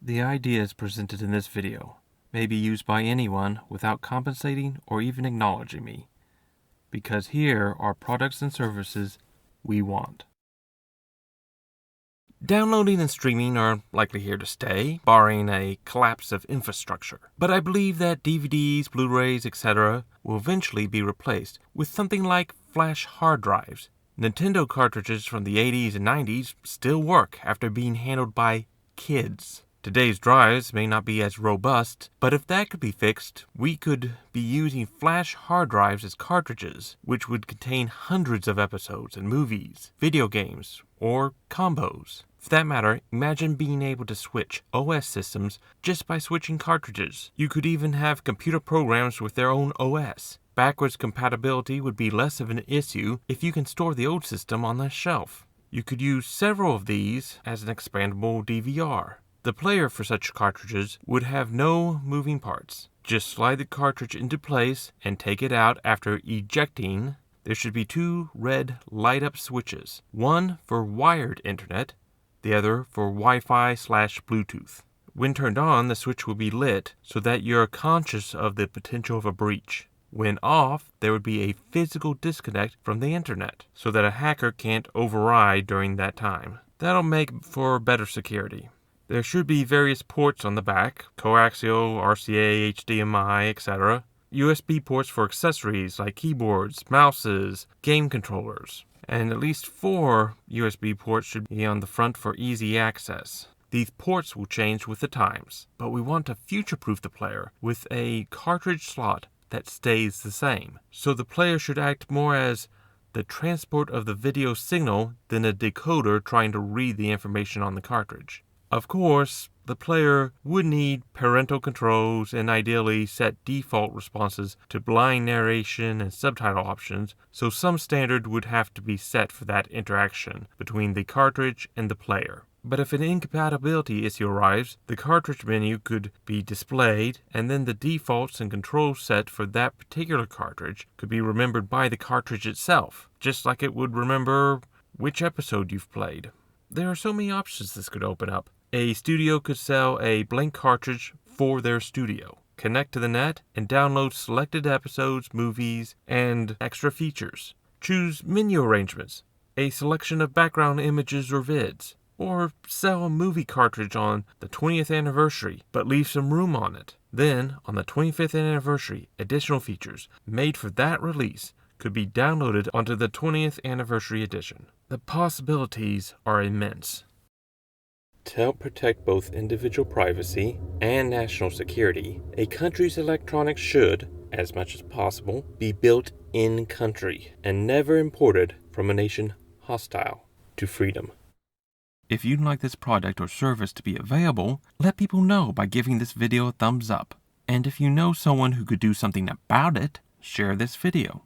The ideas presented in this video may be used by anyone without compensating or even acknowledging me, because here are products and services we want. Downloading and streaming are likely here to stay, barring a collapse of infrastructure. But I believe that DVDs, Blu-Rays, etc. will eventually be replaced with something like flash hard drives. Nintendo cartridges from the 80s and 90s still work after being handled by kids. Today's drives may not be as robust, but if that could be fixed, we could be using flash hard drives as cartridges, which would contain hundreds of episodes and movies, video games, or combos. For that matter, imagine being able to switch OS systems just by switching cartridges. You could even have computer programs with their own OS. Backwards compatibility would be less of an issue if you can store the old system on the shelf. You could use several of these as an expandable DVR. The player for such cartridges would have no moving parts. Just slide the cartridge into place and take it out after ejecting. There should be two red light-up switches, one for wired internet, the other for Wi-Fi/Bluetooth. When turned on, the switch will be lit so that you're conscious of the potential of a breach. When off, there would be a physical disconnect from the internet so that a hacker can't override during that time. That'll make for better security. There should be various ports on the back, coaxial, RCA, HDMI, etc. USB ports for accessories like keyboards, mouses, game controllers. And at least 4 USB ports should be on the front for easy access. These ports will change with the times, but we want to future-proof the player with a cartridge slot that stays the same. So the player should act more as the transport of the video signal than a decoder trying to read the information on the cartridge. Of course, the player would need parental controls and ideally set default responses to blind narration and subtitle options, so some standard would have to be set for that interaction between the cartridge and the player. But if an incompatibility issue arrives, the cartridge menu could be displayed, and then the defaults and controls set for that particular cartridge could be remembered by the cartridge itself, just like it would remember which episode you've played. There are so many options this could open up. A studio could sell a blank cartridge for their studio, connect to the net, and download selected episodes, movies, and extra features. Choose menu arrangements, a selection of background images or vids, or sell a movie cartridge on the 20th anniversary, but leave some room on it. Then, on the 25th anniversary, additional features made for that release could be downloaded onto the 20th anniversary edition. The possibilities are immense. To help protect both individual privacy and national security, a country's electronics should, as much as possible, be built in country and never imported from a nation hostile to freedom. If you'd like this product or service to be available, let people know by giving this video a thumbs up. And if you know someone who could do something about it, share this video.